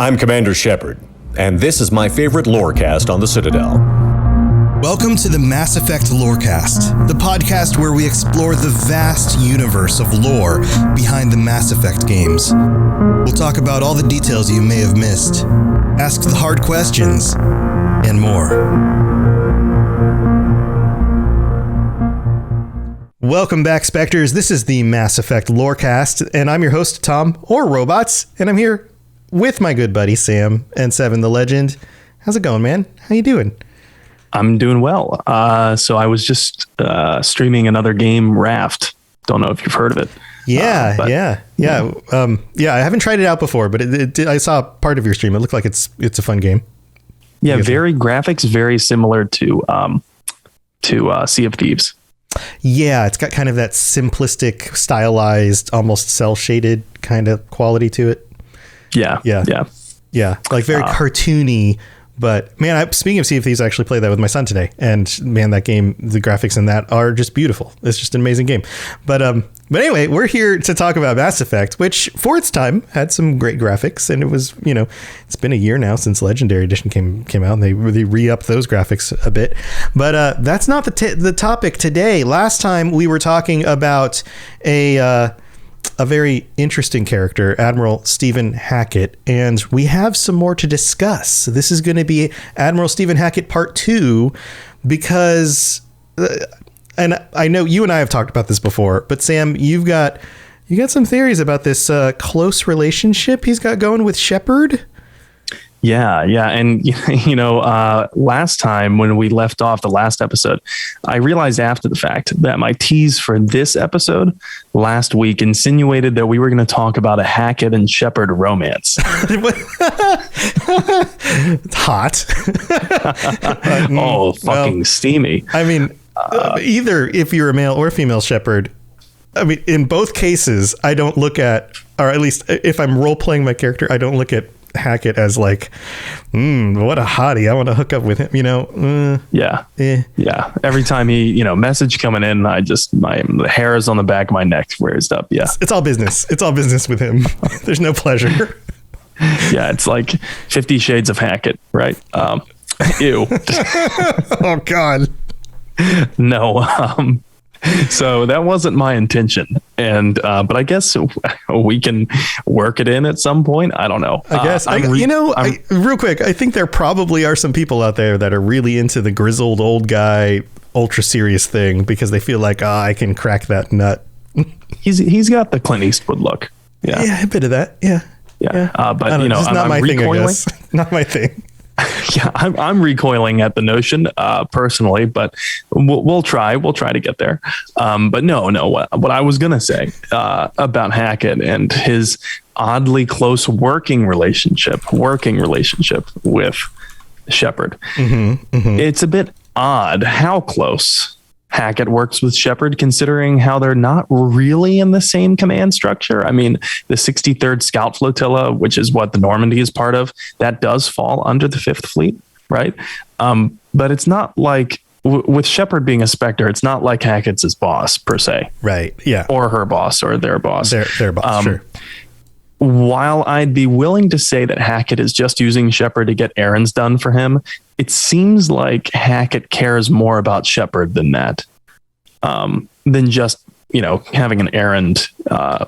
I'm Commander Shepard, and this is my favorite Lorecast on the Citadel. Welcome to the Mass Effect Lorecast, the podcast where we explore the vast universe of lore behind the Mass Effect games. We'll talk about all the details you may have missed, ask the hard questions, and more. Welcome back, Spectres. This is the Mass Effect Lorecast, and I'm your host, Tom, or Robots, and I'm here with my good buddy, Sam, and Seven the Legend. How's it going, man? How you doing? I'm doing well. So I was just streaming another game, Raft. Don't know if you've heard of it. Yeah. I haven't tried it out before, but I saw part of your stream. It looked like it's a fun game. Yeah, graphics very similar to Sea of Thieves. Yeah, it's got kind of that simplistic, stylized, almost cell shaded kind of quality to it. Yeah, like very cartoony. But man, speaking of Sea of Thieves, I actually played that with my son today, and man, that game, the graphics in that are just beautiful. It's just an amazing game. But anyway, we're here to talk about Mass Effect, which for its time had some great graphics, and it was, it's been a year now since Legendary Edition came out, and they really re-upped those graphics a bit. But that's not the topic today. Last time we were talking about a very interesting character, Admiral Stephen Hackett, and we have some more to discuss. This is going to be Admiral Stephen Hackett Part 2, because, and I know you and I have talked about this before, but Sam, you got some theories about this close relationship he's got going with Shepard. Yeah. And, last time when we left off the last episode, I realized after the fact that my tease for this episode last week insinuated that we were going to talk about a Hackett and Shepard romance. It's hot. Steamy. I mean, either if you're a male or female Shepard, I mean, in both cases, I don't look at, or at least if I'm role-playing my character, I don't look at Hackett as like, what a hottie, I want to hook up with him, Yeah. Every time he, message coming in, the hairs on the back of my neck raised up. Yeah, it's all business with him. There's no pleasure. Yeah, it's like 50 Shades of Hackett, right? Ew. Oh God. No. So that wasn't my intention, and but I guess we can work it in at some point. I don't know. I guess real quick, I think there probably are some people out there that are really into the grizzled old guy, ultra serious thing because they feel like, I can crack that nut. He's got the Clint Eastwood look. Yeah, a bit of that. Yeah. But it's not my thing. I guess not my thing. Yeah, I'm recoiling at the notion personally, but we'll try to get there. But no, what I was going to say about Hackett and his oddly close working relationship with Shepard. It's a bit odd how close Hackett works with Shepard, considering how they're not really in the same command structure. I mean, the 63rd Scout Flotilla, which is what the Normandy is part of, that does fall under the 5th Fleet, right? But it's not like, with Shepard being a Spectre, it's not like Hackett's his boss, per se. Right, yeah. Or her boss, or their boss. Their boss, sure. While I'd be willing to say that Hackett is just using Shepard to get errands done for him, it seems like Hackett cares more about Shepard than that, than just, having an errand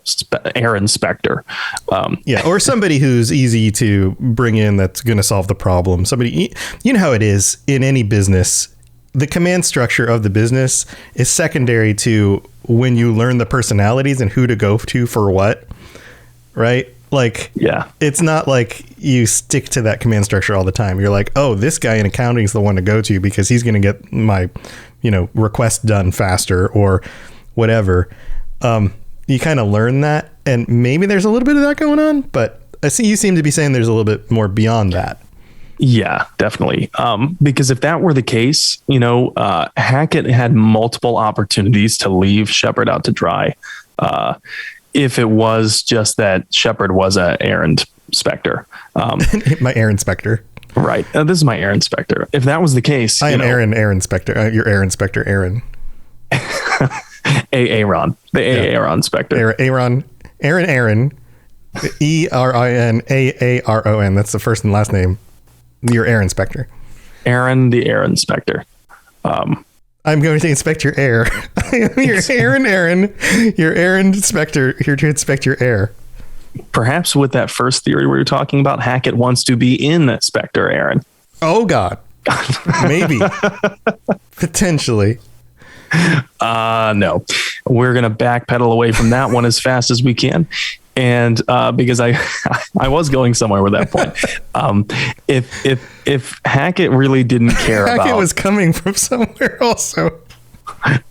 Spectre. Or somebody who's easy to bring in that's going to solve the problem. Somebody, you know how it is in any business. The command structure of the business is secondary to when you learn the personalities and who to go to for what. Right? Like, yeah, it's not like you stick to that command structure all the time. You're like, oh, this guy in accounting is the one to go to because he's going to get my, request done faster or whatever. You kind of learn that, and maybe there's a little bit of that going on, but I see you seem to be saying there's a little bit more beyond that. Yeah, definitely. Because if that were the case, Hackett had multiple opportunities to leave Shepard out to dry. If it was just that Shepard was a errand Spectre. My errand Spectre. Right. This is my errand Spectre. If that was the case, I am Aaron Spectre. Your errand Spectre, Aaron. Aaron. The Aaron Spectre. Aaron Erinaaron. That's the first and last name. Your air inspector. Aaron, the air inspector. I'm going to inspect your air. Your Aaron, your air inspector, here to inspect your air. Perhaps with that first theory we were talking about, Hackett wants to be in Spectre Aaron. Oh, God. Maybe. Potentially. No. We're going to backpedal away from that one as fast as we can. And because I was going somewhere with that point. If Hackett really didn't care about... Hackett was coming from somewhere also.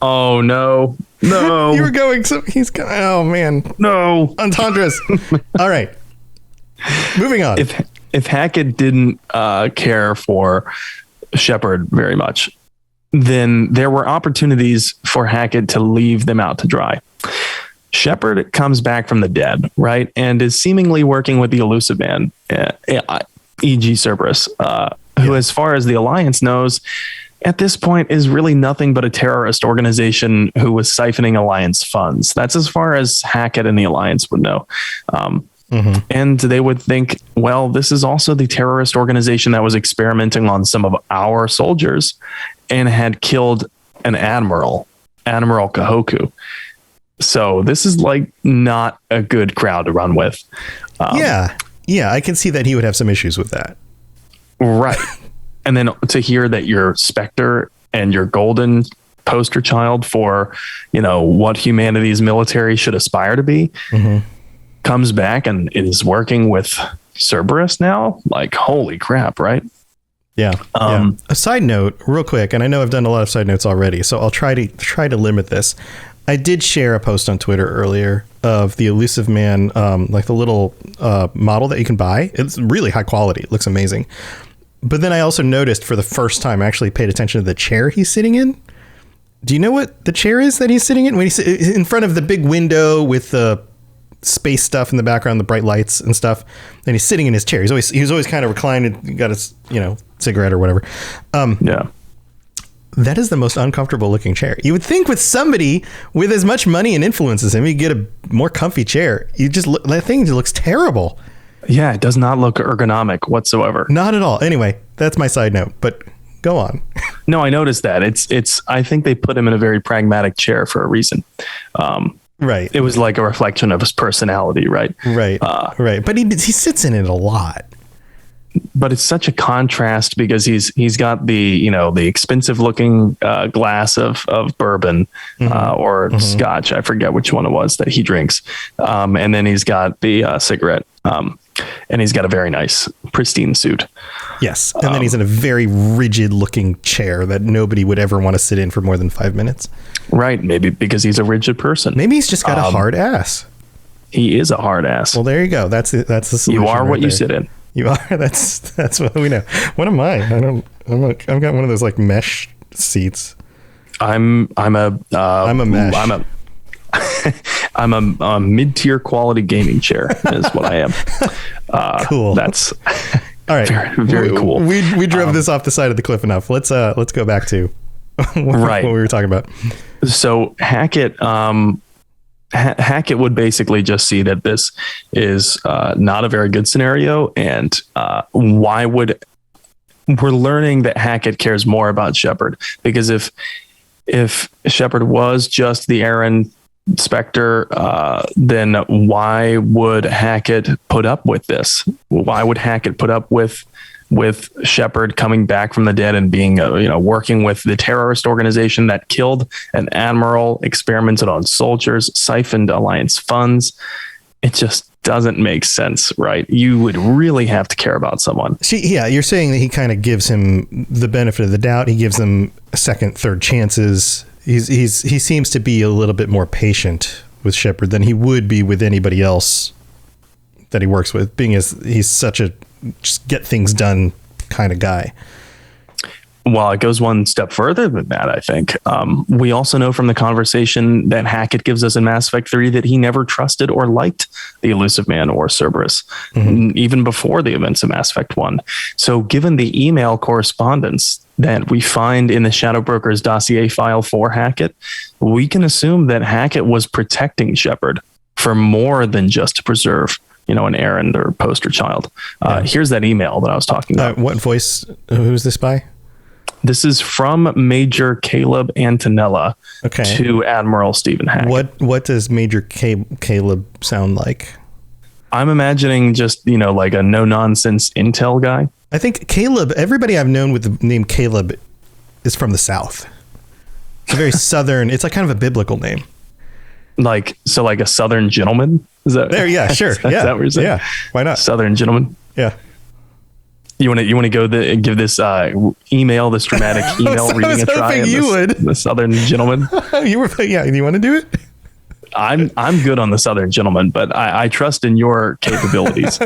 Oh, no. You were going... He's going... Oh, man. No. Entendres. All right. Moving on. If Hackett didn't care for Shepard very much, then there were opportunities for Hackett to leave them out to dry. Shepard comes back from the dead, right? And is seemingly working with the elusive man, e.g. Cerberus, who, as far as the Alliance knows, at this point is really nothing but a terrorist organization who was siphoning Alliance funds. That's as far as Hackett and the Alliance would know. And they would think, well, this is also the terrorist organization that was experimenting on some of our soldiers and had killed an Admiral Kahoku. So this is like not a good crowd to run with. Yeah, I can see that he would have some issues with that. Right. And then to hear that your Spectre and your golden poster child for, what humanity's military should aspire to be comes back and is working with Cerberus now, like, holy crap, right? Yeah. A side note real quick, and I know I've done a lot of side notes already, so I'll try to limit this. I did share a post on Twitter earlier of the elusive man, like the little model that you can buy. It's really high quality. It looks amazing. But then I also noticed for the first time, I actually paid attention to the chair he's sitting in. Do you know what the chair is that he's sitting in? When he's in front of the big window with the space stuff in the background, the bright lights and stuff, and he's sitting in his chair. He's always kind of reclined and got his, cigarette or whatever. Yeah. That is the most uncomfortable looking chair. You would think with somebody with as much money and influence as him, you get a more comfy chair. That thing just looks terrible. Yeah, it does not look ergonomic whatsoever. Not at all. Anyway, that's my side note, but go on. No, I noticed that. I think they put him in a very pragmatic chair for a reason. Right. It was like a reflection of his personality, right? Right. Right. But he sits in it a lot. But it's such a contrast because he's got the the expensive looking glass of bourbon or scotch. I forget which one it was that he drinks. And then he's got the cigarette. And he's got a very nice, pristine suit. Yes. And then he's in a very rigid looking chair that nobody would ever want to sit in for more than 5 minutes. Right. Maybe because he's a rigid person. Maybe he's just got a hard ass. He is a hard ass. Well, there you go. That's the solution. You are what you sit in. You are. That's what we know. What am I? I've got one of those like mesh seats. I'm a mesh. I'm a mid-tier quality gaming chair is what I am. Cool. That's all right. Very, very cool. We drove this off the side of the cliff enough. Let's go back to what we were talking about. So Hackett would basically just see that this is not a very good scenario, and why would we're learning that Hackett cares more about Shepard, because if Shepard was just the Aaron Spectre, then why would Hackett put up with this? Why would Hackett put up with Shepard coming back from the dead and being, working with the terrorist organization that killed an admiral, experimented on soldiers, siphoned Alliance funds? It just doesn't make sense, right? You would really have to care about someone. Yeah, you're saying that he kind of gives him the benefit of the doubt. He gives him second, third chances. He seems to be a little bit more patient with Shepard than he would be with anybody else that he works with, being as he's such a just get things done kind of guy. Well, it goes one step further than that, I think. We also know from the conversation that Hackett gives us in Mass Effect 3 that he never trusted or liked the Elusive Man or Cerberus, even before the events of Mass Effect 1. So given the email correspondence that we find in the Shadow Broker's dossier file for Hackett, we can assume that Hackett was protecting Shepard for more than just to preserve an errand or poster child. Here's that email that I was talking about. What voice? Who's this by? This is from Major Caleb Antonella to Admiral Stephen Hackett. What does Major Caleb sound like? I'm imagining just, like a no-nonsense intel guy. I think Caleb, everybody I've known with the name Caleb is from the South. It's a very Southern, it's like kind of a biblical name. Like a Southern gentleman? Is that there? Yeah, sure. Is that what you're saying? Yeah. Why not? Southern gentleman. Yeah. You want to give this email, this dramatic email reading a try? You would. The Southern gentleman. You want to do it? I'm good on the Southern gentleman, but I trust in your capabilities.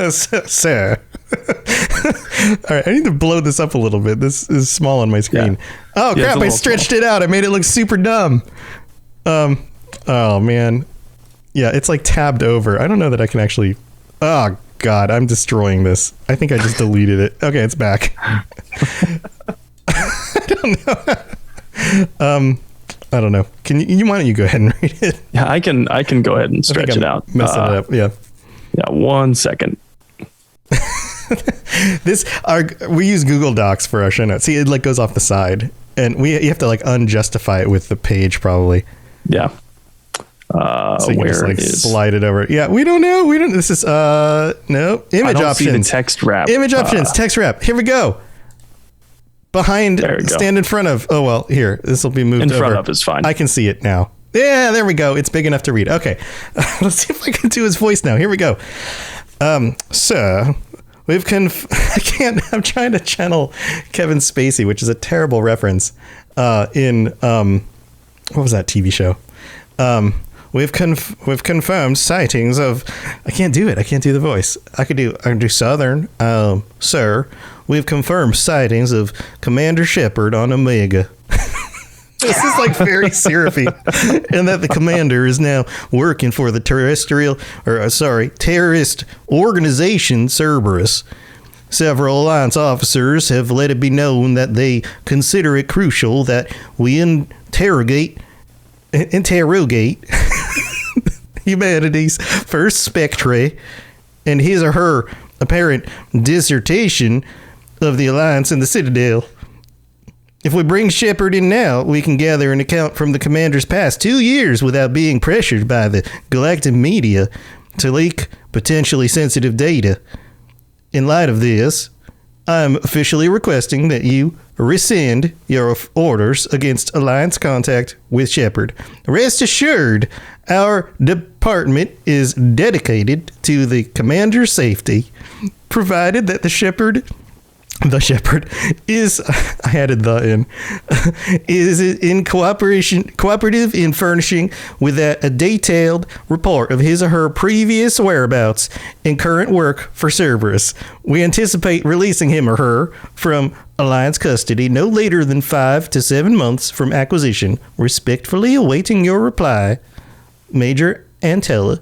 Sir. All right, I need to blow this up a little bit. This is small on my screen. Yeah. Oh crap, I stretched it out. I made it look super dumb. Oh man. Yeah, it's like tabbed over. I don't know that I can actually. Oh God, I'm destroying this. I think I just deleted it. Okay, it's back. I don't know. I don't know. Why don't you go ahead and read it? Yeah, I can go ahead and stretch it out. Messing it up. Yeah. Yeah. 1 second. We use Google Docs for our show notes. See, it like goes off the side, and you have to like unjustify it with the page probably. Yeah. So you can just like slide it over. Yeah, we don't know. This is no image options. See the text wrap. Image options. Text wrap. Here we go. Behind, stand in front of. Oh well, here. This will be moved over. In front of is fine. I can see it now. Yeah, there we go. It's big enough to read. Okay, let's see if I can do his voice now. Here we go. Sir, I'm trying to channel Kevin Spacey, which is a terrible reference. In what was that TV show? We've confirmed sightings of. I can't do it. I can't do the voice. I can do Southern. Sir, we've confirmed sightings of Commander Shepard on Omega. This is like very syrupy, and that the commander is now working for the terrorist organization Cerberus. Several Alliance officers have let it be known that they consider it crucial that we interrogate humanity's first spectre and his or her apparent dissertation of the Alliance in the Citadel. If we bring Shepard in now, we can gather an account from the commander's past 2 years without being pressured by the galactic media to leak potentially sensitive data. In light of this, I'm officially requesting that you rescind your orders against Alliance contact with Shepard. Rest assured, our department is dedicated to the commander's safety, provided that the Shepard is, I added the in, is in cooperative in furnishing with a detailed report of his or her previous whereabouts and current work for Cerberus. We anticipate releasing him or her from Alliance custody no later than 5 to 7 months from acquisition. Respectfully awaiting your reply, Major Antella.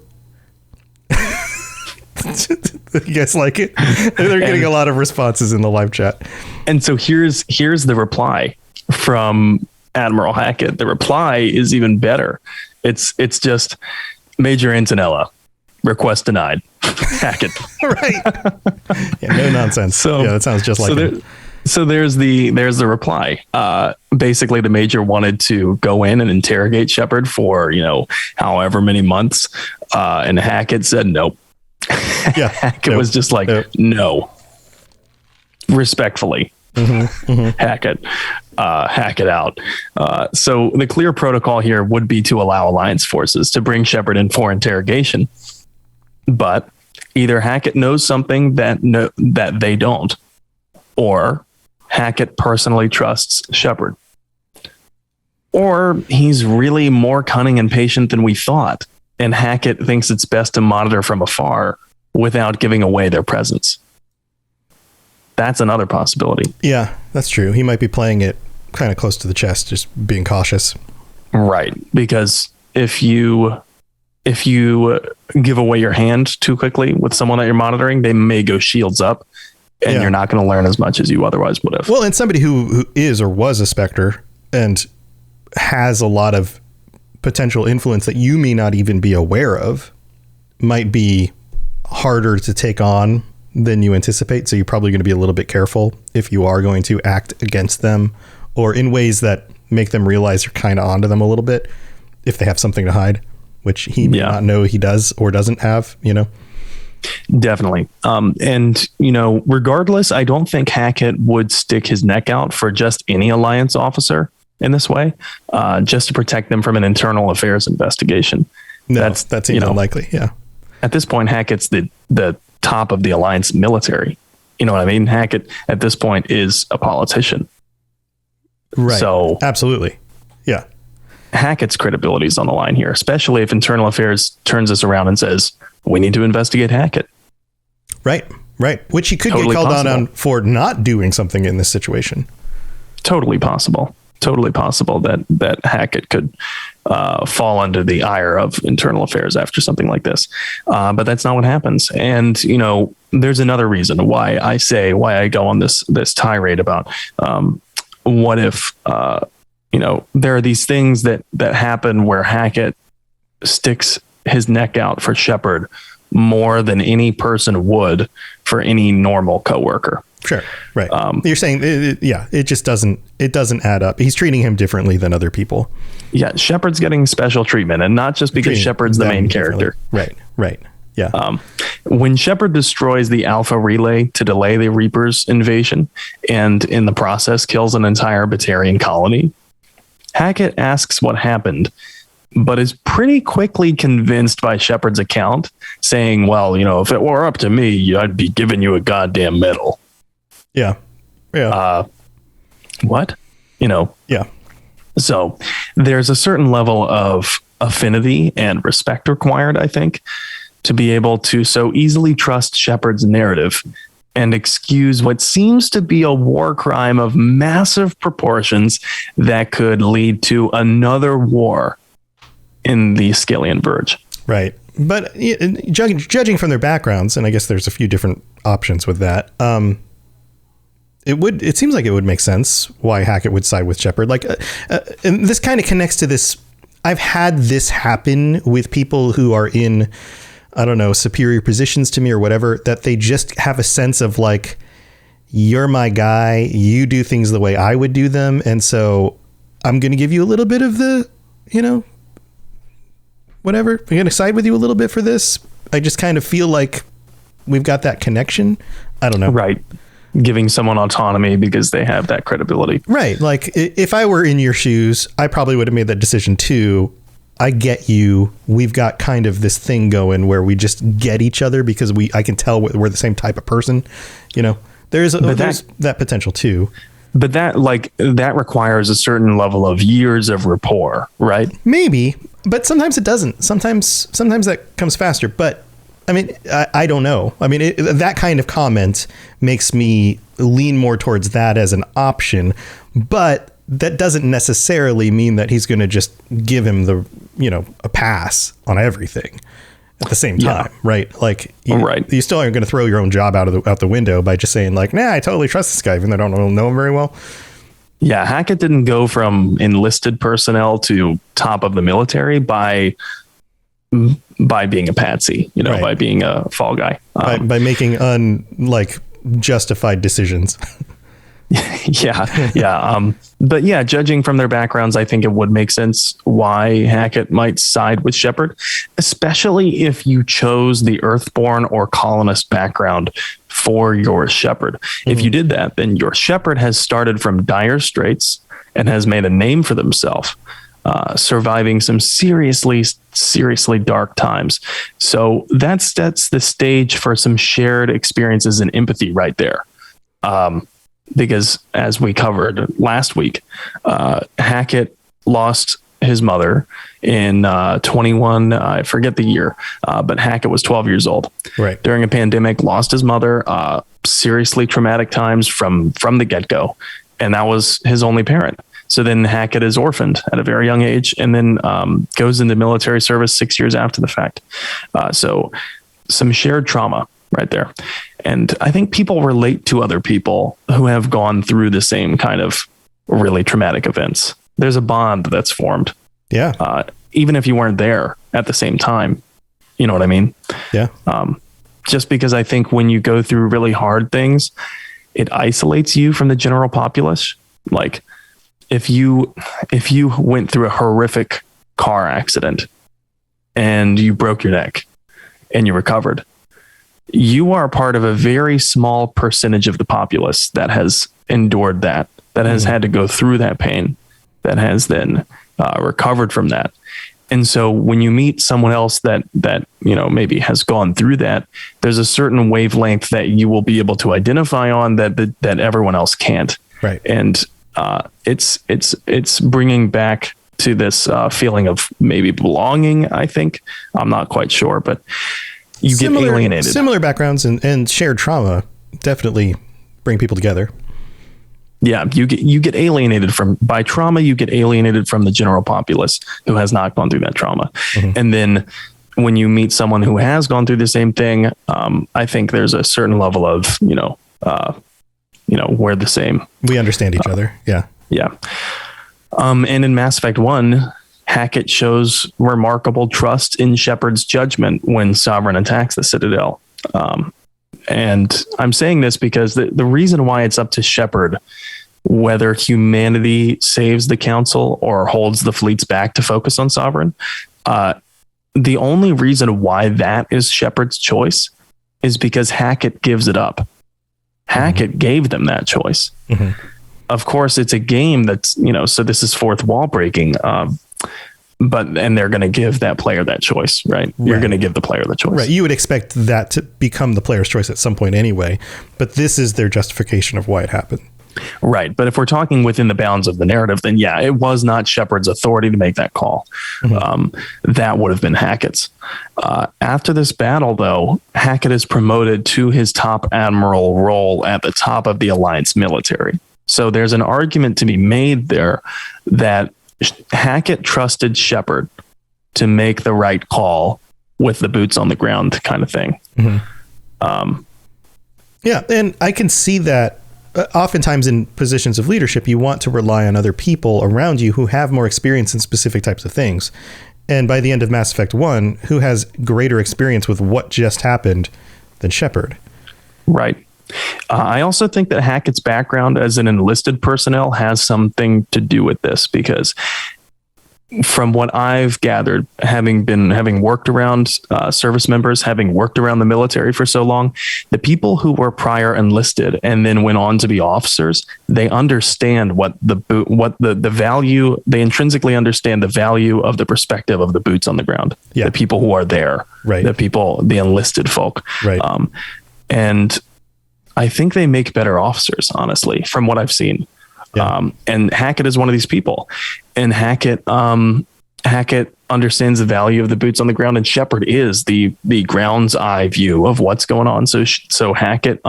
You guys like it? They're getting a lot of responses in the live chat. And so here's the reply from Admiral Hackett. The reply is even better. It's just Major Antonella, request denied. Hackett. Right. Yeah, no nonsense. So yeah, that sounds just like him. So there's the reply. Basically, the major wanted to go in and interrogate Shepard for however many months, and Hackett said nope. Yeah, Hackett was just like no. Respectfully, Hackett, hack it out. So the clear protocol here would be to allow Alliance forces to bring Shepard in for interrogation, but either Hackett knows something that they don't, or Hackett personally trusts Shepard, or he's really more cunning and patient than we thought, and Hackett thinks it's best to monitor from afar without giving away their presence. That's another possibility. Yeah, that's true. He might be playing it kind of close to the chest, just being cautious. Right, because if you give away your hand too quickly with someone that you're monitoring, they may go shields up, and you're not going to learn as much as you otherwise would have. Well, and somebody who is or was a Spectre and has a lot of potential influence that you may not even be aware of might be harder to take on than you anticipate. So you're probably going to be a little bit careful if you are going to act against them or in ways that make them realize you're kind of onto them a little bit if they have something to hide, which he may not know he does or doesn't have, Definitely. And, regardless, I don't think Hackett would stick his neck out for just any Alliance officer in this way, just to protect them from an internal affairs investigation. No, that seems unlikely. Yeah. At this point, Hackett's the top of the Alliance military. You know what I mean? Hackett at this point is a politician. Right. So absolutely. Yeah. Hackett's credibility is on the line here, especially if internal affairs turns us around and says, we need to investigate Hackett. Right. Which he could get called out on for not doing something in this situation. Totally possible that Hackett could fall under the ire of internal affairs after something like this. But that's not what happens. And, there's another reason why I go on this tirade about what if, there are these things that happen where Hackett sticks his neck out for Shepard more than any person would for any normal coworker. Sure. Right. You're saying, it just doesn't add up. He's treating him differently than other people. Yeah. Shepard's getting special treatment, and not just because Shepard's the main character. Right. Yeah. When Shepard destroys the Alpha Relay to delay the Reapers invasion and in the process kills an entire Batarian colony, Hackett asks what happened, but is pretty quickly convinced by Shepard's account, saying, well, if it were up to me, I'd be giving you a goddamn medal. Yeah. What? Yeah. So there's a certain level of affinity and respect required, I think, to be able to so easily trust Shepard's narrative and excuse what seems to be a war crime of massive proportions that could lead to another war in the Scalian Verge. Right. But judging from their backgrounds, and I guess there's a few different options with that, it seems like it would make sense why Hackett would side with Shepard. And this kind of connects to this. I've had this happen with people who are in, I don't know, superior positions to me or whatever, that they just have a sense of like, you're my guy, you do things the way I would do them. And so I'm going to give you a little bit of the, whatever. I'm going to side with you a little bit for this. I just kind of feel like we've got that connection. I don't know. Right. Giving someone autonomy because they have that credibility. Right. Like if I were in your shoes, I probably would have made that decision too. I get you. We've got kind of this thing going where we just get each other because I can tell we're the same type of person. There's that potential too. But that requires a certain level of years of rapport, right? Maybe, but sometimes it doesn't. Sometimes that comes faster. But I mean, I don't know. I mean, that kind of comment makes me lean more towards that as an option, but that doesn't necessarily mean that he's going to just give him a pass on everything at the same time. Yeah. Right. Like, you still aren't going to throw your own job out the window by just saying like, nah, I totally trust this guy, even though I don't know him very well. Yeah. Hackett didn't go from enlisted personnel to top of the military by being a patsy, by being a fall guy, by making justified decisions. Yeah. But yeah, judging from their backgrounds, I think it would make sense why Hackett might side with Shepard, especially if you chose the Earthborn or colonist background for your Shepard. Mm-hmm. If you did that, then your Shepard has started from dire straits and has made a name for themselves, surviving some seriously dark times. So that sets the stage for some shared experiences and empathy right there. Because as we covered last week, Hackett lost his mother in 21, I forget the year, but Hackett was 12 years old. Right. During a pandemic, lost his mother, seriously traumatic times from the get-go. And that was his only parent. So then Hackett is orphaned at a very young age and then goes into military service 6 years after the fact. So some shared trauma right there. And I think people relate to other people who have gone through the same kind of really traumatic events. There's a bond that's formed. Yeah. Even if you weren't there at the same time, you know what I mean? Yeah. just because I think when you go through really hard things, it isolates you from the general populace. Like if you went through a horrific car accident and you broke your neck and you recovered, you are part of a very small percentage of the populace that has endured that has had to go through that pain, that has then recovered from that. And so when you meet someone else that maybe has gone through that, there's a certain wavelength that you will be able to identify on that everyone else can't. Right. And it's bringing back to this feeling of maybe belonging. I think, I'm not quite sure, but you get alienated. Similar backgrounds and shared trauma definitely bring people together. Yeah, you get alienated by trauma. You get alienated from the general populace who has not gone through that trauma. Mm-hmm. And then when you meet someone who has gone through the same thing, I think there's a certain level of, we're the same. We understand each other. Yeah. Yeah. And in Mass Effect 1, Hackett shows remarkable trust in Shepard's judgment when Sovereign attacks the Citadel. And I'm saying this because the reason why it's up to Shepard whether humanity saves the Council or holds the fleets back to focus on Sovereign, the only reason why that is Shepard's choice is because Hackett gives it up. Hackett gave them that choice. Mm-hmm. Of course, it's a game that's, so this is fourth wall breaking. And they're going to give that player that choice, right? You're going to give the player the choice. Right. You would expect that to become the player's choice at some point anyway, but this is their justification of why it happened. Right. But if we're talking within the bounds of the narrative, then yeah, it was not Shepard's authority to make that call. Mm-hmm. That would have been Hackett's. After this battle, though, Hackett is promoted to his top admiral role at the top of the Alliance military. So there's an argument to be made there that Hackett trusted Shepard to make the right call with the boots on the ground kind of thing. Mm-hmm. Yeah, and I can see that. Oftentimes in positions of leadership, you want to rely on other people around you who have more experience in specific types of things. And by the end of Mass Effect 1, who has greater experience with what just happened than Shepard? Right. I also think that Hackett's background as an enlisted personnel has something to do with this, because from what I've gathered, having worked around service members, having worked around the military for so long, the people who were prior enlisted and then went on to be officers, they understand what the value, they intrinsically understand the value of the perspective of the boots on the ground, the people who are there, right. the enlisted folk. Right. And I think they make better officers, honestly, from what I've seen. Yeah. And Hackett is one of these people, and Hackett understands the value of the boots on the ground, and Shepard is the ground's eye view of what's going on. So Hackett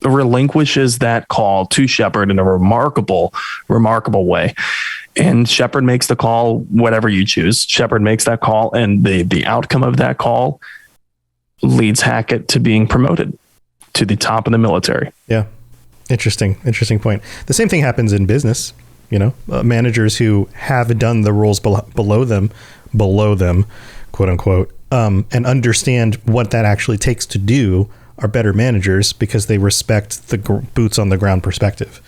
relinquishes that call to Shepard in a remarkable way. And Shepard makes the call, whatever you choose. Shepard makes that call, and the outcome of that call leads Hackett to being promoted to the top of the military. Yeah. Interesting point. The same thing happens in business, managers who have done the roles below them, quote unquote, and understand what that actually takes to do are better managers because they respect the boots on the ground perspective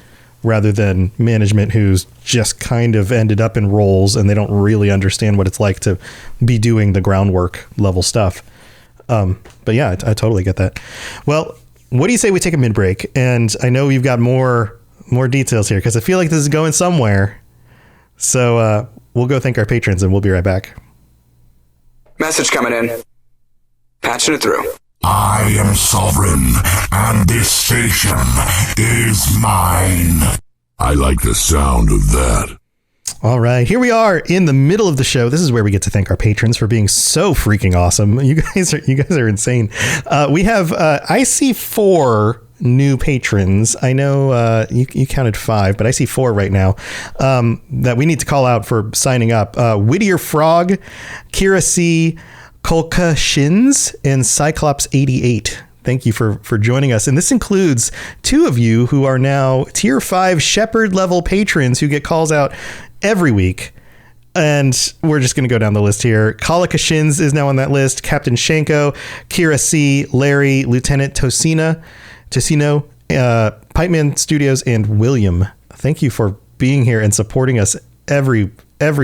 rather than management who's just kind of ended up in roles and they don't really understand what it's like to be doing the groundwork level stuff. But yeah, I totally get that. Well, what do you say we take a mid-break? And I know you've got more details here because I feel like this is going somewhere. So we'll go thank our patrons and we'll be right back. Message coming in. Patching it through. I am sovereign, and this station is mine. I like the sound of that. All right, here we are in the middle of the show. This is where we get to thank our patrons for being so freaking awesome. You guys are insane. We have I see 4 new patrons. I know you counted 5, but I see 4 right now that we need to call out for signing up. Whittier Frog, Kira C, Kolka Shins, and Cyclops 88. Thank you for joining us. And this includes 2 of you who are now tier 5 Shepard level patrons who get calls out every week. And we're just going to go down the list here. Kalika Shins is now on that list. Captain Shanko, Kira C, Larry, Lieutenant Tocino, Pipeman Studios, and William. Thank you for being here and supporting us every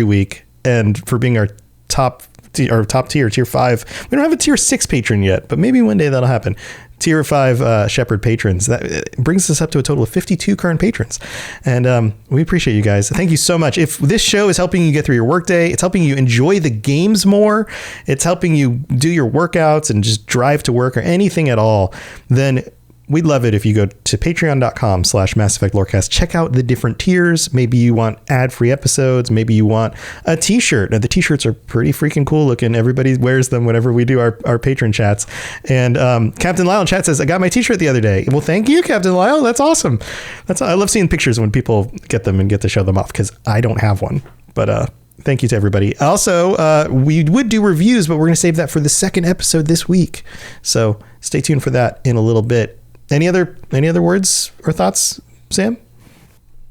week, and for being our top tier 5. We don't have a tier 6 patron yet, but maybe one day that'll happen. Tier 5 Shepard patrons. That brings us up to a total of 52 current patrons. And we appreciate you guys. Thank you so much. If this show is helping you get through your workday, it's helping you enjoy the games more, it's helping you do your workouts and just drive to work or anything at all, then we'd love it if you go to patreon.com/Mass Effect Lorecast. Check out the different tiers. Maybe you want ad-free episodes. Maybe you want a t-shirt. Now, the t-shirts are pretty freaking cool looking. Everybody wears them whenever we do our patron chats. And Captain Lyle in chat says, I got my t-shirt the other day. Well, thank you, Captain Lyle. That's awesome. I love seeing pictures when people get them and get to show them off, because I don't have one. But thank you to everybody. Also, we would do reviews, but we're going to save that for the second episode this week. So stay tuned for that in a little bit. Any other words or thoughts, Sam?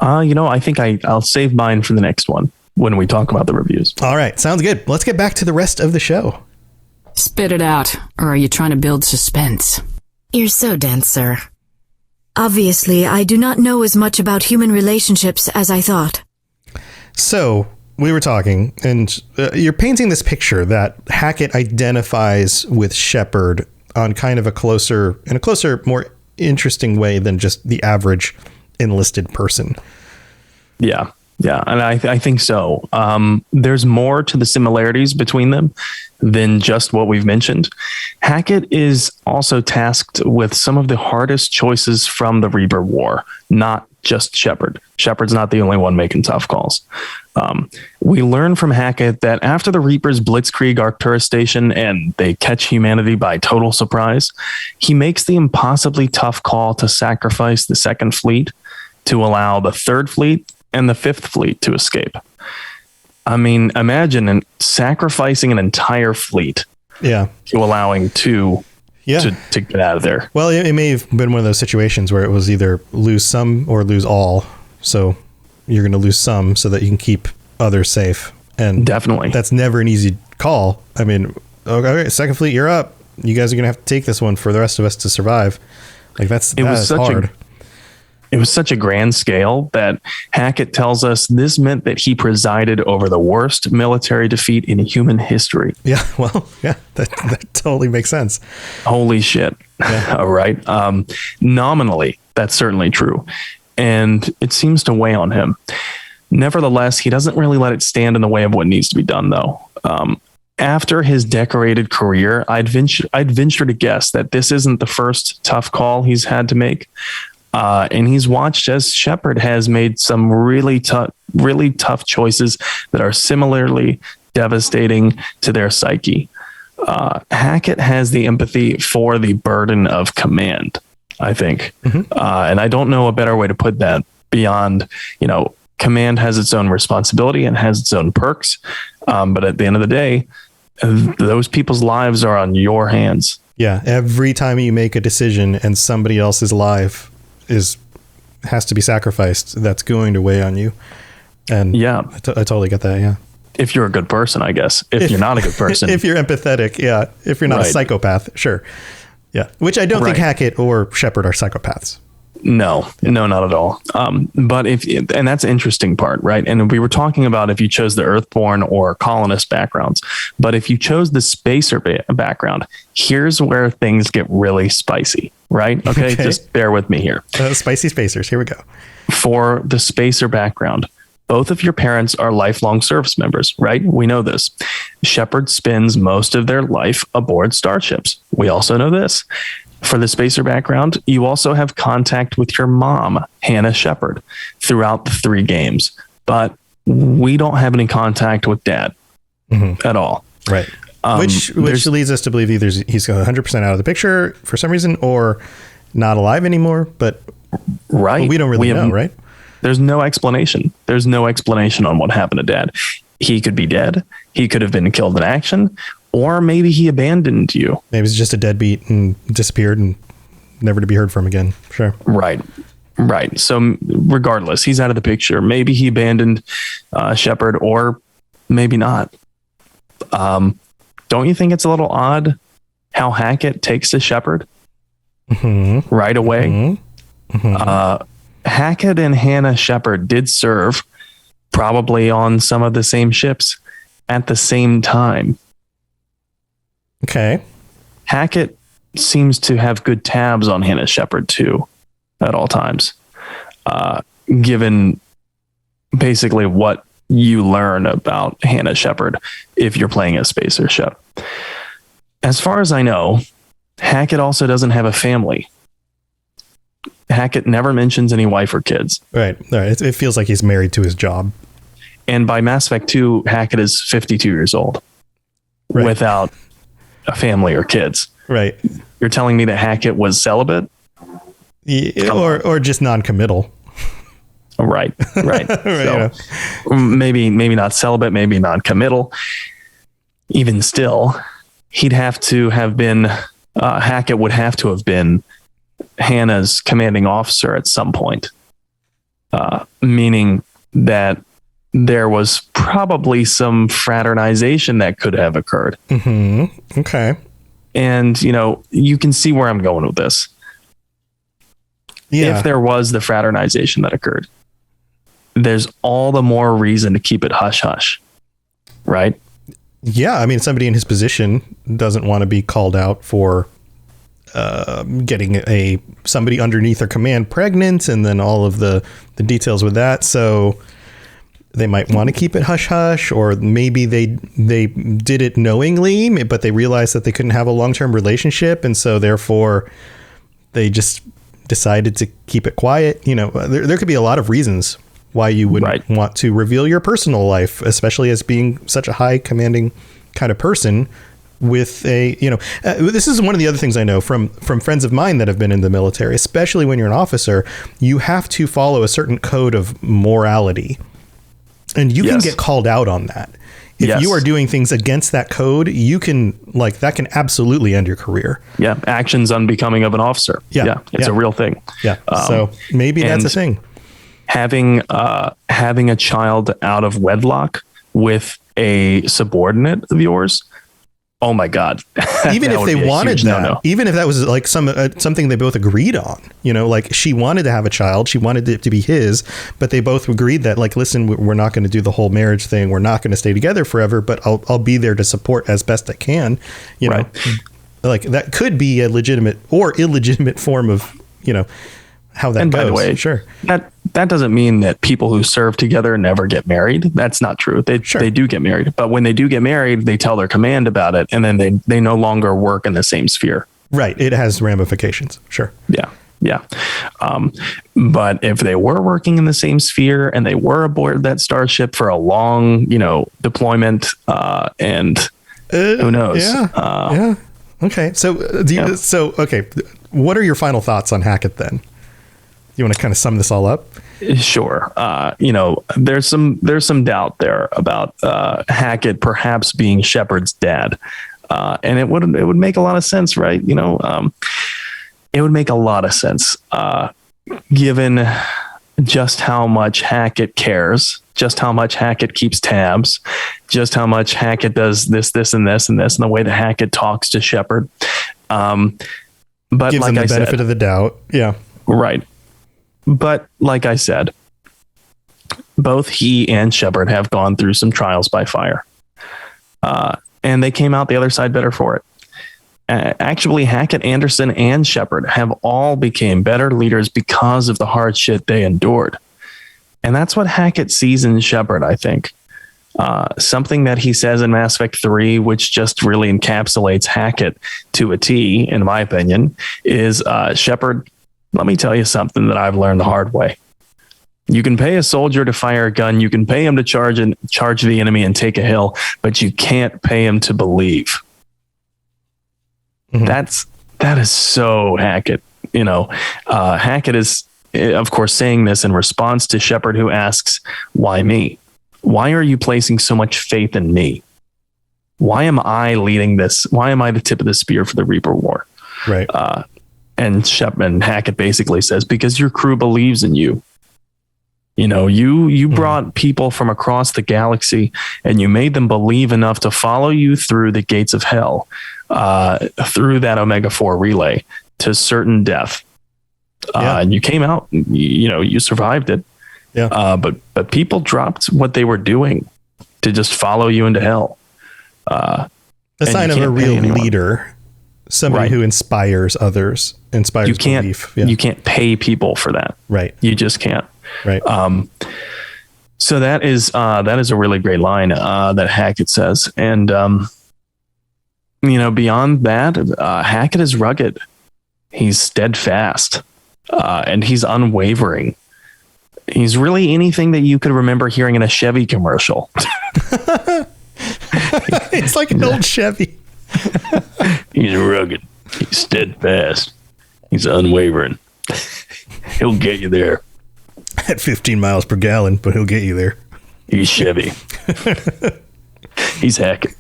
I think I'll save mine for the next one when we talk about the reviews. All right. Sounds good. Let's get back to the rest of the show. Spit it out, or are you trying to build suspense? You're so dense, sir. Obviously, I do not know as much about human relationships as I thought. So, we were talking, and you're painting this picture that Hackett identifies with Shepard on kind of a closer, more interesting way than just the average enlisted person. Yeah. And I think so. There's more to the similarities between them than just what we've mentioned. Hackett is also tasked with some of the hardest choices from the Reaper War, not just Shepard. Shepard's not the only one making tough calls. We learn from Hackett that after the Reapers blitzkrieg Arcturus Station and they catch humanity by total surprise, he makes the impossibly tough call to sacrifice the Second Fleet to allow the Third Fleet and the Fifth Fleet to escape. I mean, imagine sacrificing an entire fleet to allowing two to get out of there. Well, it may have been one of those situations where it was either lose some or lose all. So you're going to lose some so that you can keep others safe. And definitely, that's never an easy call. I mean, okay, Second Fleet, you're up. You guys are going to have to take this one for the rest of us to survive. Like that's hard. It was such a grand scale that Hackett tells us this meant that he presided over the worst military defeat in human history. Yeah, well, yeah, that totally makes sense. Holy shit. Yeah. All right. Nominally, that's certainly true. And it seems to weigh on him. Nevertheless, he doesn't really let it stand in the way of what needs to be done, though. After his decorated career, I'd venture to guess that this isn't the first tough call he's had to make. And he's watched as Shepard has made some really tough choices that are similarly devastating to their psyche. Hackett has the empathy for the burden of command, I think. Mm-hmm. And I don't know a better way to put that beyond, command has its own responsibility and has its own perks. But at the end of the day, those people's lives are on your hands. Yeah. Every time you make a decision and somebody else's life has to be sacrificed, that's going to weigh on you. And yeah, I totally get that. Yeah. If you're a good person, I guess. If you're not a good person. If you're empathetic. Yeah. If you're not a psychopath. Sure. Yeah. Which I don't think Hackett or Shepard are psychopaths. No, not at all. But and that's the interesting part, right? And we were talking about if you chose the Earthborn or colonist backgrounds, but if you chose the spacer background, here's where things get really spicy, right? Okay. Just bear with me here. Spicy spacers. Here we go. For the spacer background, both of your parents are lifelong service members, right? We know this. Shepard spends most of their life aboard starships. We also know this. For the spacer background, you also have contact with your mom, Hannah Shepard, throughout the 3 games. But we don't have any contact with Dad at all. Right. Which leads us to believe either he's 100% out of the picture for some reason or not alive anymore. But we don't really know, right? There's no explanation. There's no explanation on what happened to Dad. He could be dead. He could have been killed in action. Or maybe he abandoned you. Maybe he's just a deadbeat and disappeared and never to be heard from again. Sure. Right. So regardless, he's out of the picture. Maybe he abandoned Shepard, or maybe not. Don't you think it's a little odd how Hackett takes to Shepard right away? Hackett and Hannah Shepard did serve probably on some of the same ships at the same time. Okay. Hackett seems to have good tabs on Hannah Shepard too at all times, given basically what you learn about Hannah Shepard if you're playing a spacer ship. As far as I know, Hackett also doesn't have a family. Hackett never mentions any wife or kids. Right. It feels like he's married to his job. And by Mass Effect 2, Hackett is 52 years old without a family or kids. Right. You're telling me that Hackett was celibate? Yeah, or just non-committal. Right. Right, So maybe not celibate, maybe non-committal. Even still, he'd have to have been, Hackett would have to have been Hannah's commanding officer at some point, meaning that there was probably some fraternization that could have occurred. Okay. And, you can see where I'm going with this. Yeah. If there was the fraternization that occurred, there's all the more reason to keep it hush hush, right? Yeah. I mean, somebody in his position doesn't want to be called out for getting somebody underneath their command pregnant, and then all of the details with that. So they might want to keep it hush hush, or maybe they did it knowingly, but they realized that they couldn't have a long-term relationship, and so therefore they just decided to keep it quiet. There could be a lot of reasons why you wouldn't want to reveal your personal life, especially as being such a high commanding kind of person with this is one of the other things I know from friends of mine that have been in the military, especially when you're an officer, you have to follow a certain code of morality, and you can get called out on that. If you are doing things against that code, you can that can absolutely end your career. Yeah. Actions unbecoming of an officer. Yeah. It's a real thing. Yeah. So maybe that's a thing. Having a child out of wedlock with a subordinate of yours. Oh my God. Even if they wanted that, even if that was like something they both agreed on, she wanted to have a child, she wanted it to be his, but they both agreed that listen, we're not going to do the whole marriage thing. We're not going to stay together forever, but I'll be there to support as best I can. That could be a legitimate or illegitimate form of, how that goes. By the way, sure. That doesn't mean that people who serve together never get married. That's not true. They do get married, but when they do get married, they tell their command about it, and then they no longer work in the same sphere. Right. It has ramifications. Sure. Yeah. But if they were working in the same sphere and they were aboard that starship for a long, deployment, and who knows? Yeah. Okay. So okay. What are your final thoughts on Hackett then? You want to kind of sum this all up? Sure. There's some doubt there about Hackett perhaps being Shepard's dad, and it would make a lot of sense, right? It would make a lot of sense given just how much Hackett cares, just how much Hackett keeps tabs, just how much Hackett does this, and this, and this, and the way that Hackett talks to Shepard. But gives him the benefit of the doubt. Yeah. Right. But like I said, both he and Shepard have gone through some trials by fire. And they came out the other side better for it. Actually, Hackett, Anderson, and Shepard have all became better leaders because of the hard shit they endured. And that's what Hackett sees in Shepard, I think. Something that he says in Mass Effect 3, which just really encapsulates Hackett to a T, in my opinion, is Shepard, let me tell you something that I've learned the hard way. You can pay a soldier to fire a gun. You can pay him to charge the enemy and take a hill, but you can't pay him to believe. Mm-hmm. That is so Hackett. Hackett is, of course, saying this in response to Shepard, who asks, "Why me? Why are you placing so much faith in me? Why am I leading this? Why am I the tip of the spear for the Reaper War?" Right. And Hackett basically says, "Because your crew believes in you." You brought people from across the galaxy and you made them believe enough to follow you through the gates of hell, through that Omega-4 relay to certain death. And you came out, you survived it. Yeah. But people dropped what they were doing to just follow you into hell. A sign of a real leader, somebody who inspires others, inspires belief. You can't pay people for that. Right. You just can't. Right. So that is a really great line that Hackett says. And, beyond that, Hackett is rugged. He's steadfast, and he's unwavering. He's really anything that you could remember hearing in a Chevy commercial. It's like an old Chevy. He's rugged. He's steadfast. He's unwavering. He'll get you there. At 15 miles per gallon, but he'll get you there. He's Chevy. He's Hackett.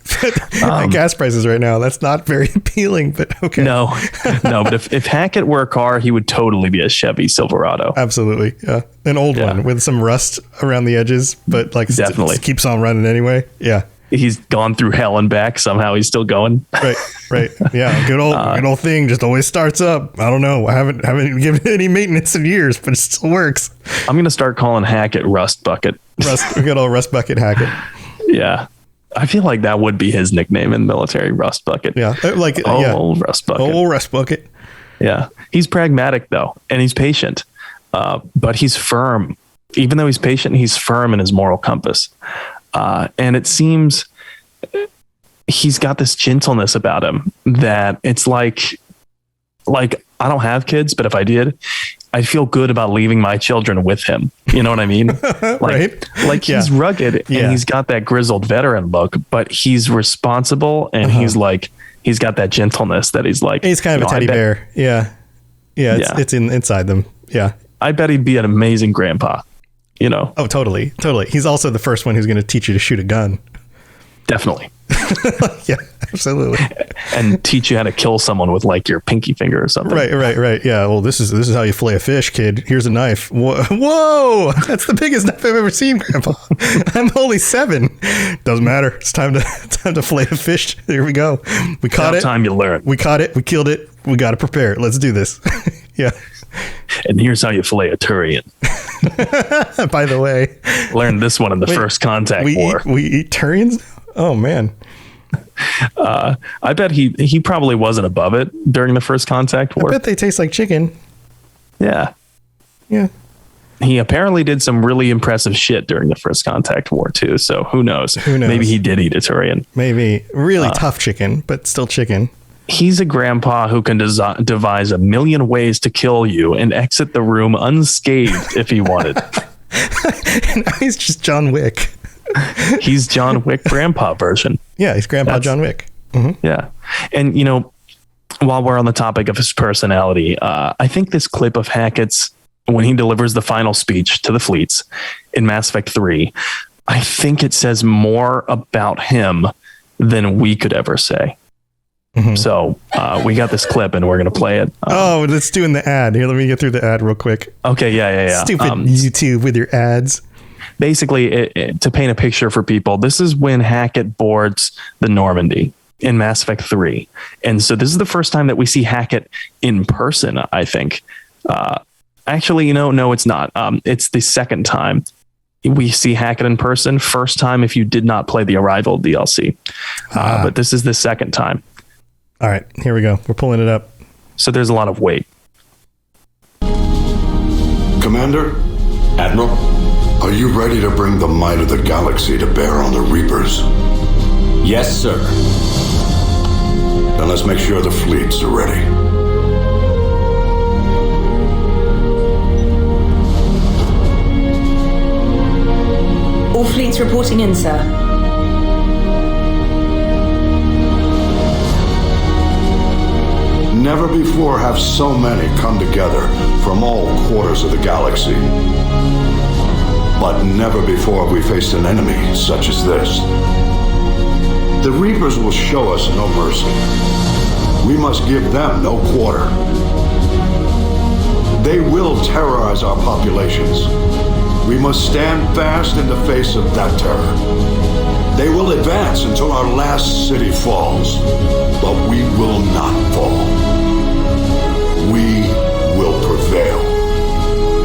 Gas prices right now, that's not very appealing, but okay. No, but if Hackett were a car, he would totally be a Chevy Silverado. Absolutely, yeah. An old one with some rust around the edges, but definitely keeps on running anyway. Yeah. He's gone through hell and back. Somehow he's still going. Right. Yeah. Good old thing. Just always starts up. I don't know. I haven't given it any maintenance in years, but it still works. I'm going to start calling Hackett Rust Bucket. Good old Rust Bucket Hackett. Yeah. I feel like that would be his nickname in the military, Rust Bucket. Yeah. Old Rust Bucket. Old Rust Bucket. Yeah. He's pragmatic though. And he's patient, but he's firm. Even though he's patient, he's firm in his moral compass. And it seems he's got this gentleness about him that it's like I don't have kids, but if I did, I'd feel good about leaving my children with him. You know what I mean? He's rugged and he's got that grizzled veteran look, but he's responsible and he's got that gentleness that he's kind of a teddy bear. Yeah. It's inside them. Yeah. I bet he'd be an amazing grandpa. Oh, totally. He's also the first one who's going to teach you to shoot a gun. Definitely. Yeah, absolutely. And teach you how to kill someone with your pinky finger or something. Right. Yeah. Well, this is how you fillet a fish, kid. Here's a knife. Whoa! That's the biggest knife I've ever seen, Grandpa. I'm only 7. Doesn't matter. It's time to fillet a fish. Here we go. We caught it. Time you learn. We caught it. We killed it. We got to prepare it. Let's do this. Yeah. And here's how you fillet a Turian. By the way, learned this one in the First Contact War. We eat Turians? Oh man. I bet he probably wasn't above it during the First Contact War. I bet they taste like chicken. Yeah. Yeah. He apparently did some really impressive shit during the First Contact War too. So who knows? Maybe he did eat a Turian. Maybe really tough chicken, but still chicken. He's a grandpa who can devise a million ways to kill you and exit the room unscathed if he wanted. And now he's just John Wick. He's John Wick grandpa version. Yeah, he's Grandpa John Wick. Mm-hmm. Yeah. And, while we're on the topic of his personality, I think this clip of Hackett's, when he delivers the final speech to the fleets in Mass Effect 3, I think it says more about him than we could ever say. Mm-hmm. So we got this clip and we're going to play it. Let's do in the ad. Here, let me get through the ad real quick. Okay, yeah. Stupid YouTube with your ads. Basically, to paint a picture for people, this is when Hackett boards the Normandy in Mass Effect 3. And so this is the first time that we see Hackett in person, I think. Actually, no, it's not. It's the second time we see Hackett in person. First time if you did not play the Arrival DLC. But this is the second time. All right, here we go. We're pulling it up. So there's a lot of weight. Commander, Admiral, are you ready to bring the might of the galaxy to bear on the Reapers? Yes, sir. Then let's make sure the fleets are ready. All fleets reporting in, sir. Never before have so many come together from all quarters of the galaxy. But never before have we faced an enemy such as this. The Reapers will show us no mercy. We must give them no quarter. They will terrorize our populations. We must stand fast in the face of that terror. They will advance until our last city falls, but we will not fall. We will prevail.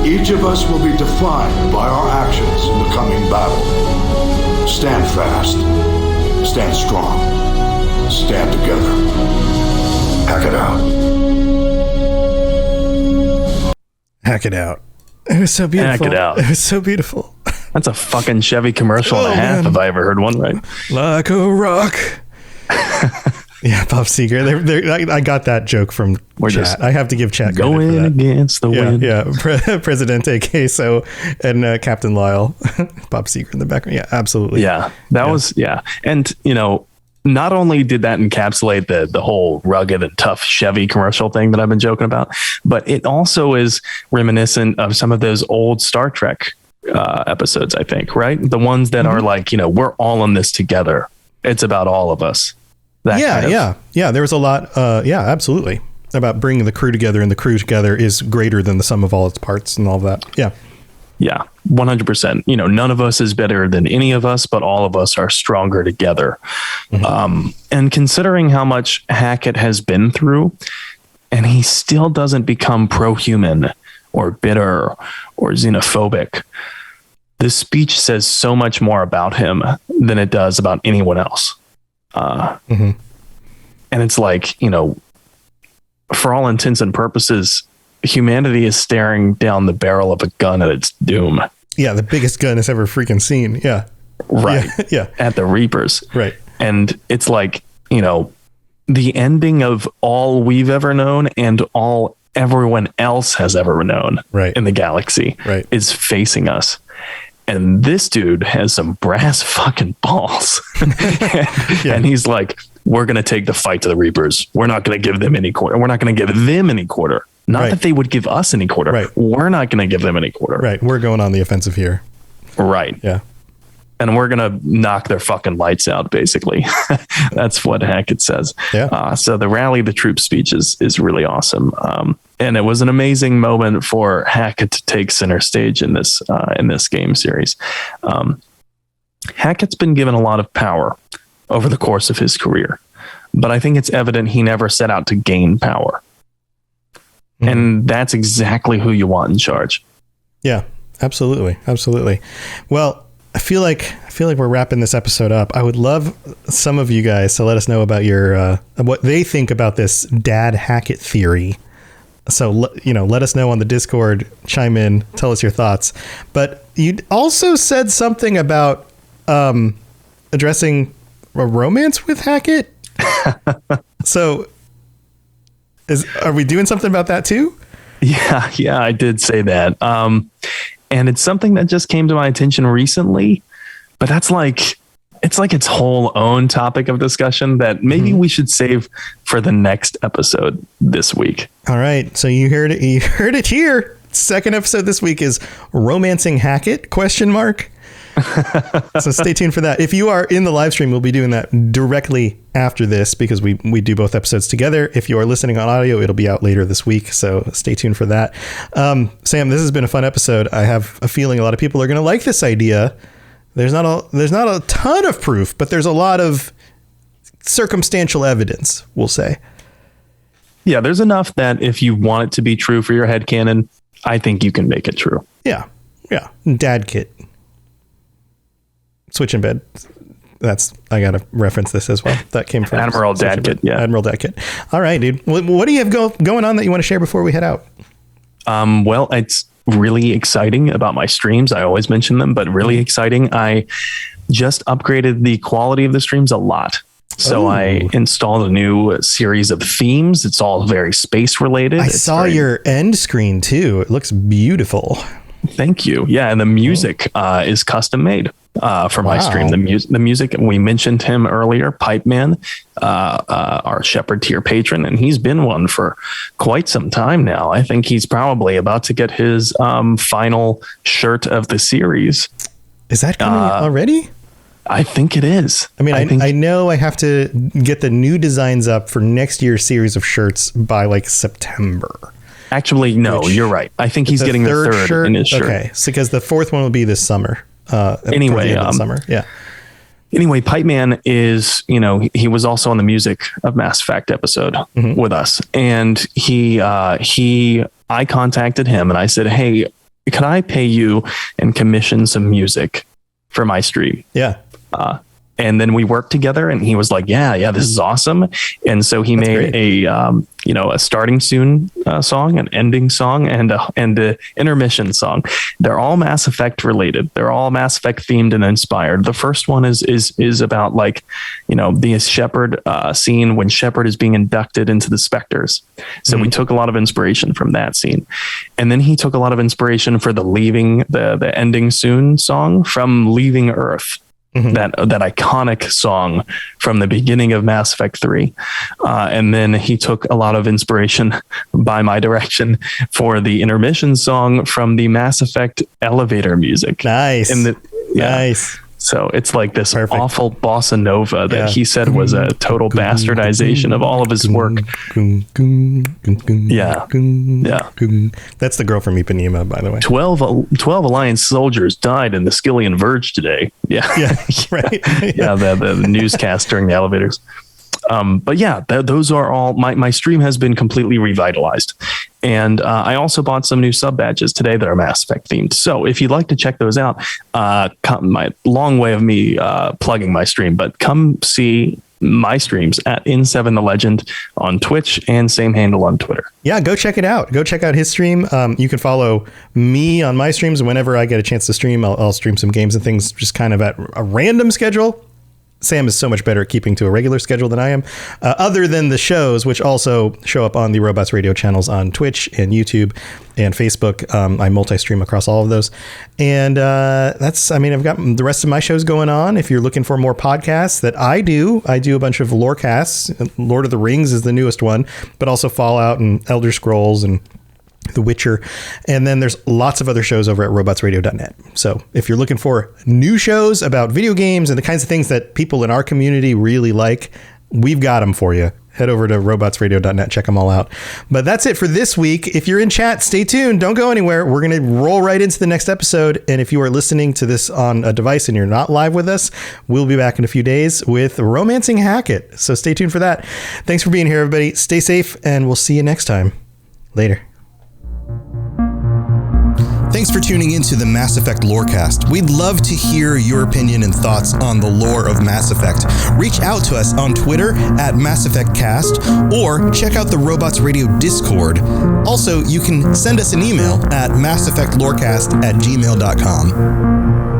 Each of us will be defined by our actions in the coming battle. Stand fast. Stand strong. Stand together. Hackett out. Hackett out. It was so beautiful. Hackett out. It was so beautiful. That's a fucking Chevy commercial and a half, if I ever heard one right. Like a rock. Yeah, Bob Seger. I got that joke from chat. I have to give chat credit going for that. Against the wind. Yeah, Presidente Queso and Captain Lyle. Bob Seger in the background. Yeah, absolutely. Yeah, that was. And, not only did that encapsulate the whole rugged and tough Chevy commercial thing that I've been joking about, but it also is reminiscent of some of those old Star Trek episodes, I think, right? The ones that are like, we're all in this together. It's about all of us. Yeah. There was a lot. Absolutely. About bringing the crew together, and the crew together is greater than the sum of all its parts and all of that. Yeah. Yeah, 100%. None of us is better than any of us, but all of us are stronger together. Mm-hmm. And considering how much Hackett has been through, and he still doesn't become pro-human or bitter or xenophobic, this speech says so much more about him than it does about anyone else. And it's like, for all intents and purposes, humanity is staring down the barrel of a gun at its doom. Yeah, the biggest gun it's ever freaking seen. Yeah. Right. Yeah. At the Reapers. Right. And it's like, the ending of all we've ever known and all everyone else has ever known in the galaxy is facing us. And this dude has some brass fucking balls. And he's like, we're going to take the fight to the Reapers. We're not going to give them any quarter. We're not going to give them any quarter. Not that they would give us any quarter. Right. We're not going to give them any quarter. Right. We're going on the offensive here. Right. Yeah. And we're going to knock their fucking lights out, basically. That's what Hackett says. Yeah. So the rally the troops speech is really awesome. And it was an amazing moment for Hackett to take center stage in this game series. Hackett's been given a lot of power over the course of his career, but I think it's evident he never set out to gain power. Mm-hmm. And that's exactly who you want in charge. Yeah, absolutely. Absolutely. Well, I feel like we're wrapping this episode up. I would love some of you guys to let us know about your what they think about this Dad Hackett theory. So, let us know on the Discord, chime in, tell us your thoughts. But you also said something about addressing a romance with Hackett. So are we doing something about that too? Yeah, I did say that. And it's something that just came to my attention recently, but that's like, it's like its whole own topic of discussion that maybe we should save for the next episode this week. All right. So you heard it here. Second episode this week is Romancing Hackett ? So stay tuned for that. If you are in the live stream, we'll be doing that directly after this because we do both episodes together. If you are listening on audio, it'll be out later this week. So stay tuned for that. Sam, this has been a fun episode. I have a feeling a lot of people are going to like this idea. There's not a ton of proof, but there's a lot of circumstantial evidence, we'll say. Yeah, there's enough that if you want it to be true for your headcanon, I think you can make it true. Yeah. Dad kit. Switch in bed. I got to reference this as well. That came from Admiral Dad Kit. Yeah. Admiral Dad Kit. All right, dude. What do you have going on that you want to share before we head out? Well, it's really exciting about my streams. I always mention them, but really exciting. I just upgraded the quality of the streams a lot. So I installed a new series of themes. It's all very space related. I saw your end screen too. It looks beautiful. Thank you. Yeah. And the music is custom made for my stream. The music, we mentioned him earlier, Pipe Man, our Shepard tier patron, and he's been one for quite some time now. I think he's probably about to get his final shirt of the series. Is that coming already? I think it is. I mean, I know I have to get the new designs up for next year's series of shirts by like September. Actually, no, you're right. I think he's getting the third shirt in his shirt. Okay, so because the fourth one will be this summer. Anyway, summer. Yeah. Anyway, Pipe Man is, he was also on the music of Mass Effect episode with us, and I contacted him and I said, hey, could I pay you and commission some music for my stream? Yeah. And then we worked together, and he was like, yeah, this is awesome. And so he made a starting soon song, an ending song, and a intermission song. They're all Mass Effect related. They're all Mass Effect themed and inspired. The first one is about the Shepard scene when Shepard is being inducted into the Spectres. So we took a lot of inspiration from that scene. And then he took a lot of inspiration for the ending soon song from Leaving Earth. That iconic song from the beginning of Mass Effect 3. And then he took a lot of inspiration by my direction for the intermission song from the Mass Effect elevator music. Nice. Nice. So it's like this awful bossa nova that he said was a total bastardization of all of his work. Yeah. That's the girl from Ipanema, by the way. 12 Alliance soldiers died in the Skillian Verge today. Yeah. Yeah. Right. Yeah. The newscast during the elevators. But yeah, those are all my stream has been completely revitalized. And I also bought some new sub badges today that are Mass Effect themed. So if you'd like to check those out, my long way of me plugging my stream, but come see my streams at N7 the Legend on Twitch and same handle on Twitter. Yeah, go check it out. Go check out his stream. You can follow me on my streams. Whenever I get a chance to stream, I'll stream some games and things just kind of at a random schedule. Sam is so much better at keeping to a regular schedule than I am, other than the shows, which also show up on the Robots Radio channels on Twitch and YouTube and Facebook. I multi-stream across all of those. And I've got the rest of my shows going on. If you're looking for more podcasts that I do a bunch of Lorecasts. Lord of the Rings is the newest one, but also Fallout and Elder Scrolls and The Witcher. And then there's lots of other shows over at robotsradio.net. So if you're looking for new shows about video games and the kinds of things that people in our community really like, we've got them for you. Head over to robotsradio.net, check them all out. But that's it for this week. If you're in chat, stay tuned. Don't go anywhere. We're going to roll right into the next episode. And if you are listening to this on a device and you're not live with us, we'll be back in a few days with Romancing Hackett. So stay tuned for that. Thanks for being here, everybody. Stay safe, and we'll see you next time. Later. Thanks for tuning into the Mass Effect Lorecast. We'd love to hear your opinion and thoughts on the lore of Mass Effect. Reach out to us on Twitter at Mass Effect Cast, or check out the Robots Radio Discord. Also, you can send us an email at masseffectlorecast@gmail.com.